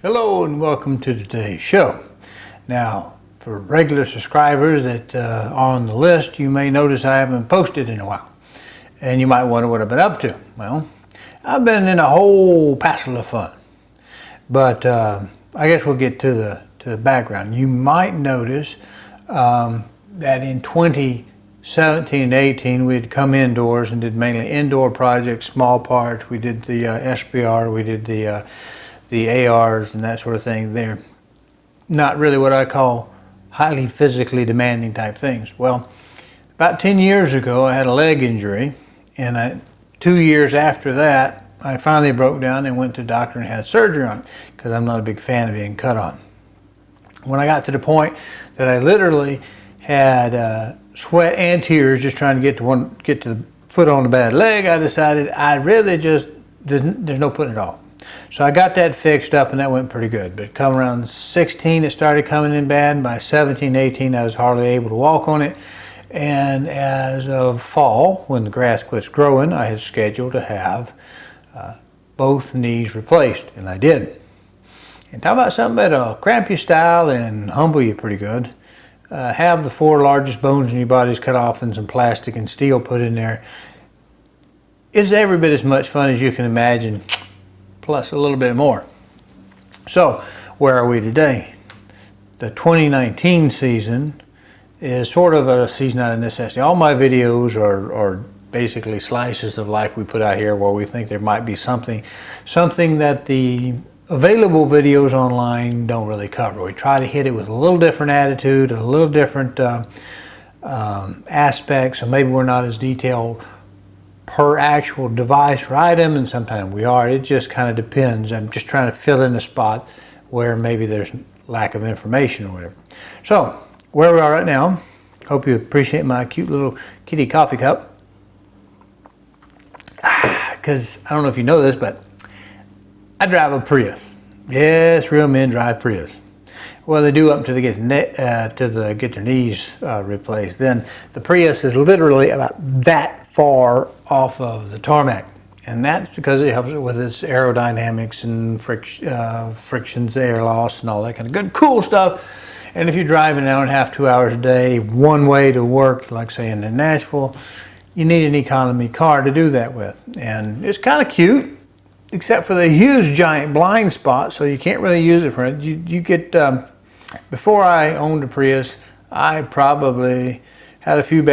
Hello and welcome to today's show. Now, for regular subscribers that are on the list, you may notice I haven't posted in a while. And you might wonder what I've been up to. Well, I've been in a whole passel of fun. But I guess we'll get to the background. You might notice that in 2017 and 18 we'd come indoors and did mainly indoor projects, small parts. We did the SBR, we did the ARs and that sort of thing. They're not really what I call highly physically demanding type things. Well, about 10 years ago I had a leg injury, and 2 years after that I finally broke down and went to the doctor and had surgery on it because I'm not a big fan of being cut on. When I got to the point that I literally had sweat and tears just trying to get to the foot on the bad leg, I decided I really just, there's no putting it off. So I got that fixed up and that went pretty good. But come around 16 it started coming in bad, and by 17, 18 I was hardly able to walk on it. And as of fall, when the grass quits growing, I had scheduled to have both knees replaced, and I did. And talk about something that'll cramp your style and humble you pretty good. Have the 4 largest bones in your bodies cut off and some plastic and steel put in there. It's every bit as much fun as you can imagine, plus a little bit more. So, where are we today? The 2019 season is sort of a season out of necessity. All my videos are basically slices of life we put out here where we think there might be something that the available videos online don't really cover. We try to hit it with a little different attitude, a little different aspect, so maybe we're not as detailed per actual device or item, and sometimes we are. It just kind of depends. I'm just trying to fill in a spot where maybe there's lack of information or whatever. So, where we are right now, hope you appreciate my cute little kitty coffee cup. Because I don't know if you know this, but I drive a Prius. Yes, real men drive Prius. Well, they do up until they get their knees replaced. Then the Prius is literally about that far off of the tarmac, and that's because it helps it with its aerodynamics and frictions, air loss, and all that kind of good, cool stuff. And if you're driving an hour and a half, 2 hours a day, one way to work, like say in Nashville, you need an economy car to do that with. And it's kind of cute, except for the huge giant blind spot, so you can't really use it for it. You get, before I owned a Prius, I probably had a few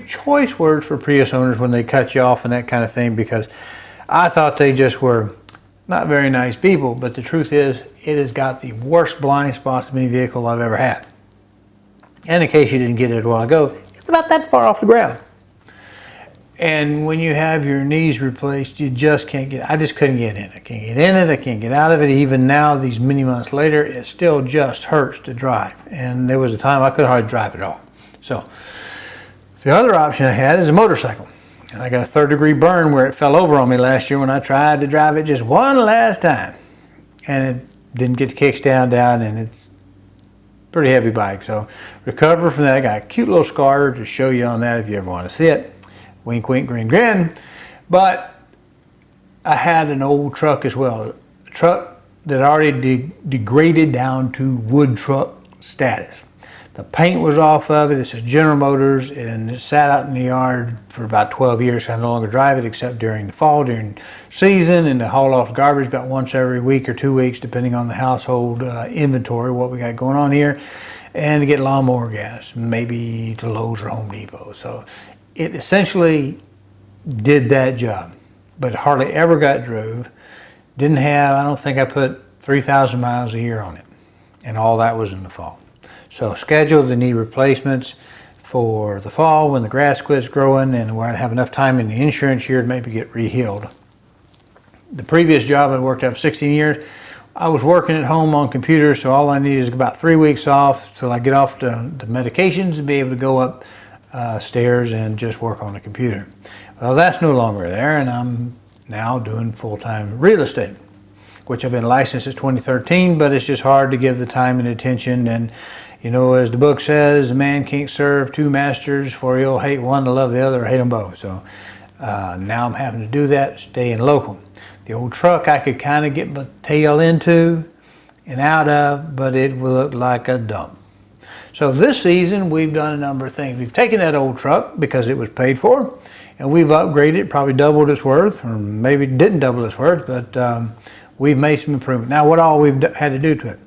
choice words for Prius owners when they cut you off and that kind of thing, because I thought they just were not very nice people. But the truth is, it has got the worst blind spots of any vehicle I've ever had. And in case you didn't get it a while ago, it's about that far off the ground. And when you have your knees replaced, you just can't get, I just couldn't get in. I can't get in it, I can't get out of it. Even now, these many months later, it still just hurts to drive. And there was a time I couldn't hardly drive at all. So, the other option I had is a motorcycle. And I got a 3rd-degree burn where it fell over on me last year when I tried to drive it just one last time. And it didn't get the kickstand down, and it's a pretty heavy bike. So, recover from that. I got a cute little scar to show you on that if you ever want to see it. Wink, wink, grin, grin. But I had an old truck as well. A truck that already degraded down to wood truck status. The paint was off of it. It's a General Motors, and it sat out in the yard for about 12 years. I no longer drive it except during the fall, during season, and to haul off garbage about once every week or 2 weeks, depending on the household inventory, what we got going on here, and to get lawnmower gas, maybe to Lowe's or Home Depot. So it essentially did that job, but hardly ever got drove. Didn't have, I don't think I put 3,000 miles a year on it, and all that was in the fall. So scheduled the knee replacements for the fall when the grass quits growing and where I'd have enough time in the insurance year to maybe get re-healed. The previous job I worked at for 16 years, I was working at home on computers, so all I needed is about 3 weeks off till I get off the medications and be able to go up stairs and just work on the computer. Well, that's no longer there, and I'm now doing full-time real estate, which I've been licensed since 2013, but it's just hard to give the time and attention. And you know, as the book says, a man can't serve 2 masters, for he'll hate one to love the other, or hate them both. So now I'm having to do that, staying local. The old truck I could kind of get my tail into and out of, but it looked like a dump. So this season we've done a number of things. We've taken that old truck because it was paid for, and we've upgraded it, probably doubled its worth, or maybe didn't double its worth, but we've made some improvement. Now, what all we've had to do to it?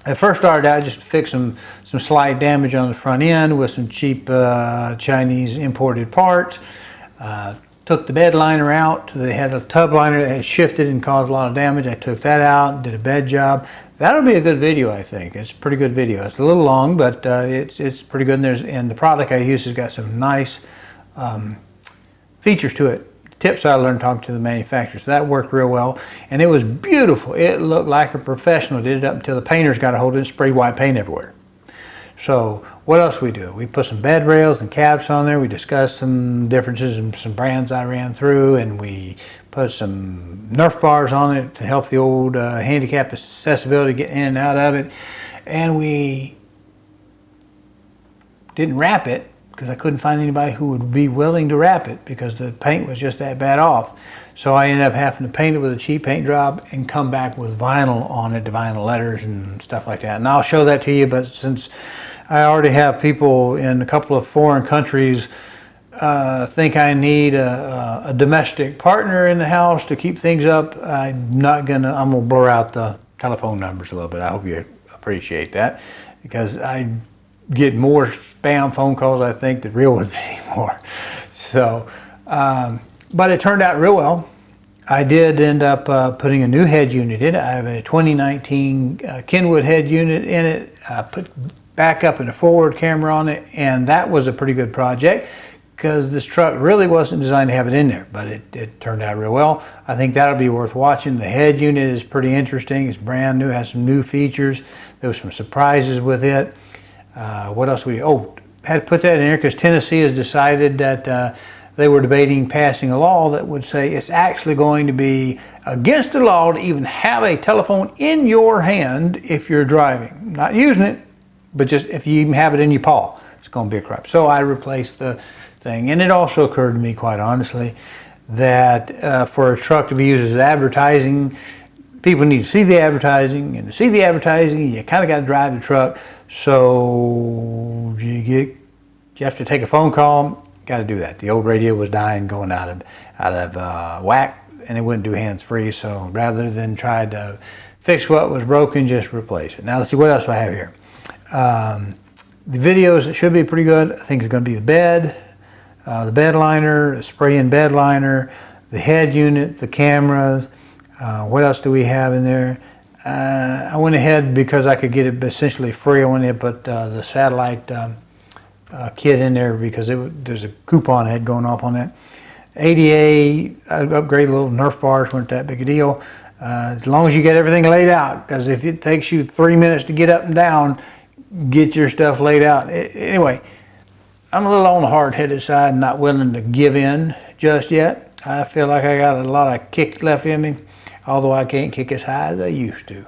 I first started out just to fix some slight damage on the front end with some cheap Chinese imported parts. Took the bed liner out. They had a tub liner that had shifted and caused a lot of damage. I took that out, did a bed job. That'll be a good video, I think. It's a pretty good video. It's a little long, but it's pretty good. And the product I use has got some nice features to it. Tips I learned talking to the manufacturer. So that worked real well. And it was beautiful. It looked like a professional did it up until the painters got a hold of it and sprayed white paint everywhere. So what else we do? We put some bed rails and caps on there. We discussed some differences in some brands I ran through, and we put some Nerf bars on it to help the old handicap accessibility get in and out of it. And we didn't wrap it because I couldn't find anybody who would be willing to wrap it because the paint was just that bad off. So I ended up having to paint it with a cheap paint job and come back with vinyl on it, the vinyl letters and stuff like that. And I'll show that to you, but since I already have people in a couple of foreign countries think I need a domestic partner in the house to keep things up, I'm gonna blur out the telephone numbers a little bit. I hope you appreciate that, because I get more spam phone calls, I think, than real ones anymore. So, but it turned out real well. I did end up putting a new head unit in it. I have a 2019 Kenwood head unit in it. I put backup and a forward camera on it, and that was a pretty good project because this truck really wasn't designed to have it in there, but it turned out real well. I think that'll be worth watching. The head unit is pretty interesting. It's brand new, has some new features. There was some surprises with it. What else had to put that in there because Tennessee has decided that they were debating passing a law that would say it's actually going to be against the law to even have a telephone in your hand if you're driving. Not using it, but just if you even have it in your paw, it's going to be a crap. So I replaced the thing. And it also occurred to me, quite honestly, that for a truck to be used as advertising, people need to see the advertising, and to see the advertising, you kind of got to drive the truck. So you have to take a phone call. Got to do that. The old radio was dying, going out of whack, and it wouldn't do hands-free. So rather than try to fix what was broken, just replace it. Now let's see what else I have here. The videos, it should be pretty good. I think it's going to be the bed liner, spray-in bed liner, the head unit, the cameras. What else do we have in there? I went ahead because I could get it essentially free. I went ahead and put the satellite kit in there because there's a coupon head going off on that. ADA, I upgraded little Nerf bars, weren't that big a deal. As long as you get everything laid out, because if it takes you 3 minutes to get up and down, get your stuff laid out. Anyway, I'm a little on the hard-headed side, not willing to give in just yet. I feel like I got a lot of kick left in me, although I can't kick as high as I used to.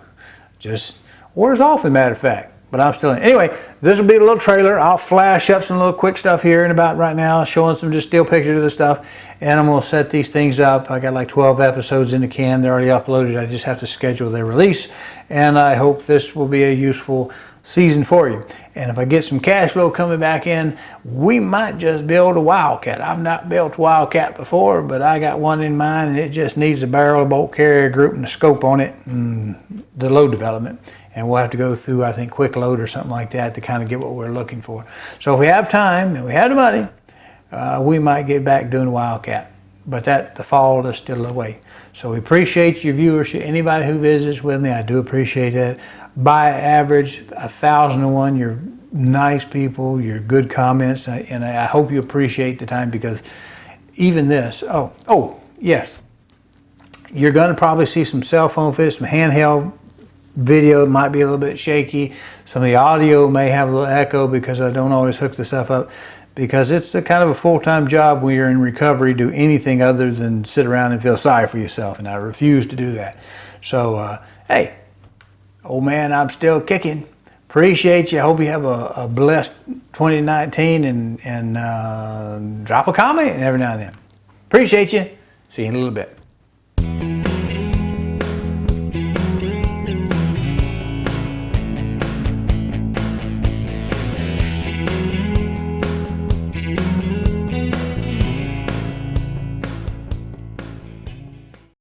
Just wears off, as a matter of fact. But I'm still in. Anyway, this will be a little trailer. I'll flash up some little quick stuff here in about right now, showing some just still pictures of the stuff. And I'm going to set these things up. I got like 12 episodes in the can. They're already uploaded. I just have to schedule their release. And I hope this will be a useful season for you. And if I get some cash flow coming back in, we might just build a Wildcat. I've not built a Wildcat before, but I got one in mind, and it just needs a barrel, a bolt carrier group, and a scope on it, and the load development. And we'll have to go through, I think, quick load or something like that to kind of get what we're looking for. So if we have time and we have the money, we might get back doing a Wildcat. But the fall is still away. So we appreciate your viewership. Anybody who visits with me, I do appreciate that. By average, 1,001. You're nice people. You're good comments, and I hope you appreciate the time, because even this. Oh, yes. You're going to probably see some cell phone footage, some handheld video. It might be a little bit shaky. Some of the audio may have a little echo because I don't always hook the stuff up, because it's a kind of a full-time job when you're in recovery to do anything other than sit around and feel sorry for yourself, and I refuse to do that. So, hey, old man, I'm still kicking. Appreciate you. I hope you have a blessed 2019, and drop a comment every now and then. Appreciate you. See you in a little bit.